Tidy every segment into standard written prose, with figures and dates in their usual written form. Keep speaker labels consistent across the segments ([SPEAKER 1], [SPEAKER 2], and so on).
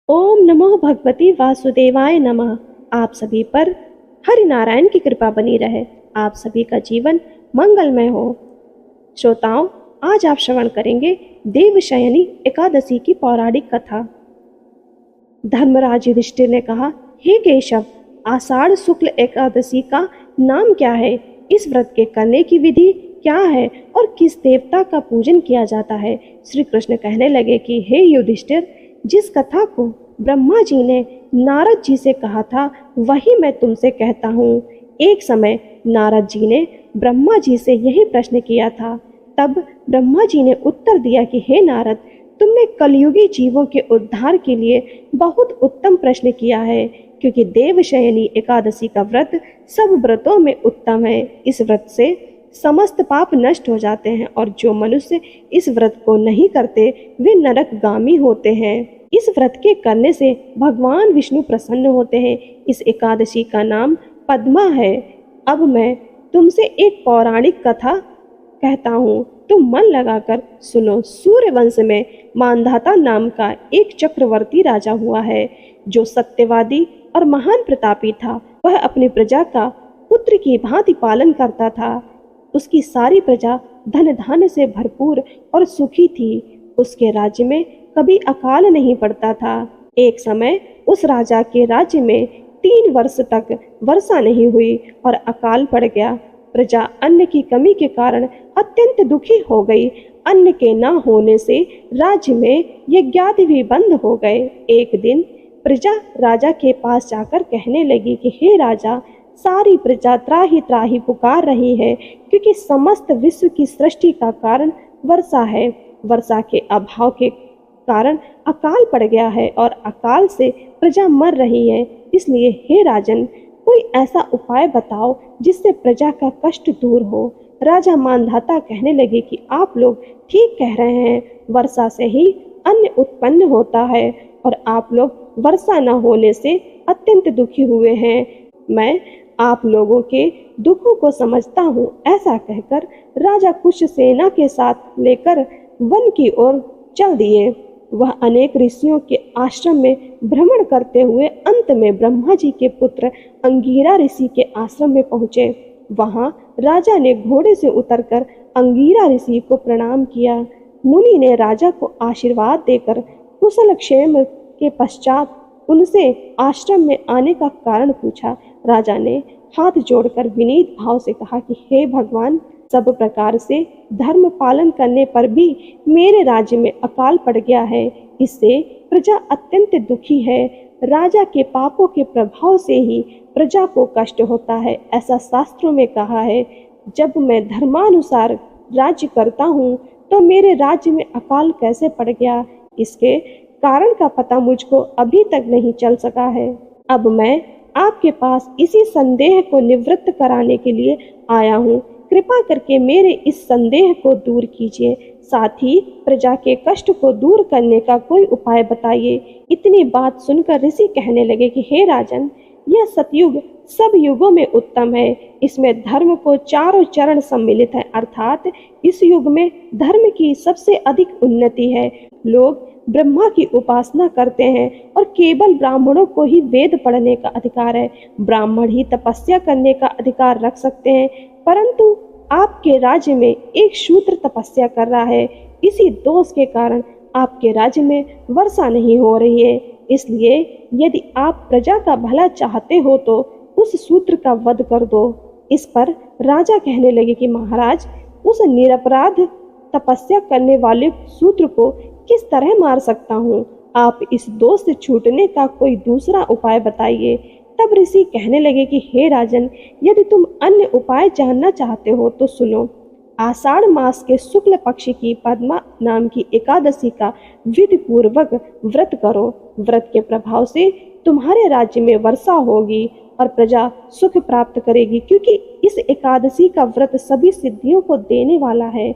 [SPEAKER 1] ओम नमो भगवती वासुदेवाय नमः। आप सभी पर हरि नारायण की कृपा बनी रहे। आप सभी का जीवन मंगलमय हो। श्रोताओं, आज आप श्रवण करेंगे देवशयनी एकादशी की पौराणिक कथा। धर्मराज युधिष्ठिर ने कहा, हे केशव, आषाढ़ शुक्ल एकादशी का नाम क्या है? इस व्रत के करने की विधि क्या है और किस देवता का पूजन किया जाता है? श्री कृष्ण कहने लगे कि हे युधिष्ठिर, जिस कथा को ब्रह्मा जी ने नारद जी से कहा था वही मैं तुमसे कहता हूँ। एक समय नारद जी ने ब्रह्मा जी से यही प्रश्न किया था। तब ब्रह्मा जी ने उत्तर दिया कि हे नारद, तुमने कलयुगी जीवों के उद्धार के लिए बहुत उत्तम प्रश्न किया है, क्योंकि देवशयनी एकादशी का व्रत सब व्रतों में उत्तम है। इस व्रत से समस्त पाप नष्ट हो जाते हैं और जो मनुष्य इस व्रत को नहीं करते वे नरकगामी होते हैं। इस व्रत के करने से भगवान विष्णु प्रसन्न होते हैं। इस एकादशी का नाम पद्मा है। अब मैं तुमसे एक पौराणिक कथा कहता हूँ, तुम मन लगाकर सुनो। सूर्यवंश में मानधाता नाम का एक चक्रवर्ती राजा हुआ है, जो सत्यवादी और महान प्रतापी था। वह अपनी प्रजा का पुत्र की भांति पालन करता था। उसकी सारी प्रजा धन धान्य से भरपूर और सुखी थी। उसके राज्य में कभी अकाल नहीं पड़ता था। एक समय उस राजा के राज्य में 3 वर्ष तक वर्षा नहीं हुई और अकाल पड़ गया। प्रजा अन्न की कमी के कारण अत्यंत दुखी हो गई। अन्न के न होने से राज्य में यज्ञादि भी बंद हो गए। एक दिन प्रजा राजा के पास जाकर कहने लगी कि हे राजा, सारी प्रजा त्राही त्राही पुकार रही है, क्योंकि समस्त विश्व की सृष्टि का कारण वर्षा है। वर्षा के अभाव के कारण अकाल पड़ गया है और अकाल से प्रजा मर रही है। इसलिए हे राजन, कोई ऐसा उपाय बताओ जिससे प्रजा का कष्ट दूर हो। राजा मानधाता कहने लगे कि आप लोग ठीक कह रहे हैं, वर्षा से ही अन्न उत्पन्न होता है और आप लोग वर्षा न होने से अत्यंत दुखी हुए हैं। मैं आप लोगों के दुखों को समझता हूँ। ऐसा कहकर राजा कुछ सेना के साथ लेकर वन की ओर चल दिए। वह अनेक ऋषियों के आश्रम में भ्रमण करते हुए अंत में ब्रह्मा जी के पुत्र अंगीरा ऋषि के आश्रम में पहुँचे। वहाँ राजा ने घोड़े से उतरकर अंगीरा ऋषि को प्रणाम किया। मुनि ने राजा को आशीर्वाद देकर कुशल क्षेम के पश्चात उनसे आश्रम में आने का कारण पूछा। राजा ने हाथ जोड़कर विनीत भाव से कहा कि हे भगवान, सब प्रकार से धर्म पालन करने पर भी मेरे राज्य में अकाल पड़ गया है। इससे प्रजा अत्यंत दुखी है। राजा के पापों के प्रभाव से ही प्रजा को कष्ट होता है। ऐसा शास्त्रों में कहा है। जब मैं धर्मानुसार राज्य करता हूँ तो मेरे राज्य में अकाल कैसे पड़ गया, इसके कारण का पता मुझको अभी तक नहीं चल सका है। अब मैं आपके पास इसी संदेह को निवृत्त कराने के लिए आया हूँ। कृपा करके मेरे इस संदेह को दूर कीजिए। साथ ही प्रजा के कष्ट को दूर करने का कोई उपाय बताइए। इतनी बात सुनकर ऋषि कहने लगे कि हे राजन, यह सतयुग सब युगों में उत्तम है। इसमें धर्म को चारों चरण सम्मिलित है, अर्थात इस युग में धर्म की सबसे अधिक उन्नति है। लोग ब्रह्मा की उपासना करते हैं और केवल ब्राह्मणों को ही वेद पढ़ने का अधिकार है। ब्राह्मण ही तपस्या करने का अधिकार रख सकते हैं, परंतु आपके राज्य में एक शूद्र तपस्या कर रहा है। इसी दोष के कारण आपके राज्य में वर्षा नहीं हो रही है। इसलिए यदि आप प्रजा का भला चाहते हो तो उस शूद्र का वध कर दो। इस पर राजा कहने लगे कि महाराज, उस निरपराध तपस्या करने वाले शूद्र को किस तरह मार सकता हूँ? आप इस दोष से छूटने का कोई दूसरा उपाय बताइए। तब ऋषि कहने लगे कि हे राजन, यदि तुम अन्य उपाय जानना चाहते हो तो सुनो। आषाढ़ मास के शुक्ल पक्ष की पद्मा नाम की एकादशी का विधि पूर्वक व्रत करो। व्रत के प्रभाव से तुम्हारे राज्य में वर्षा होगी और प्रजा सुख प्राप्त करेगी, क्योंकि इस एकादशी का व्रत सभी सिद्धियों को देने वाला है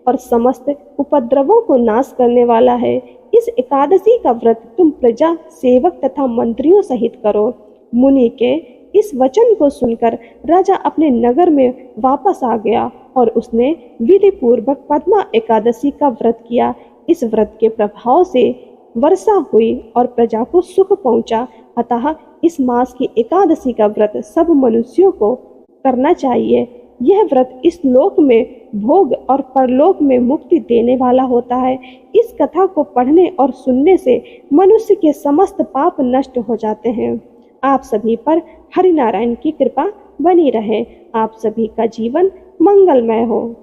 [SPEAKER 1] और समस्त उपद्रवों को नाश करने वाला है। इस एकादशी का व्रत तुम प्रजा, सेवक तथा मंत्रियों सहित करो। मुनि के इस वचन को सुनकर राजा अपने नगर में वापस आ गया और उसने विधि पूर्वक पद्मा एकादशी का व्रत किया। इस व्रत के प्रभाव से वर्षा हुई और प्रजा को सुख पहुंचा। अतः इस मास की एकादशी का व्रत सब मनुष्यों को करना चाहिए। यह व्रत इस लोक में भोग और परलोक में मुक्ति देने वाला होता है। इस कथा को पढ़ने और सुनने से मनुष्य के समस्त पाप नष्ट हो जाते हैं। आप सभी पर हरि नारायण की कृपा बनी रहे। आप सभी का जीवन मंगलमय हो।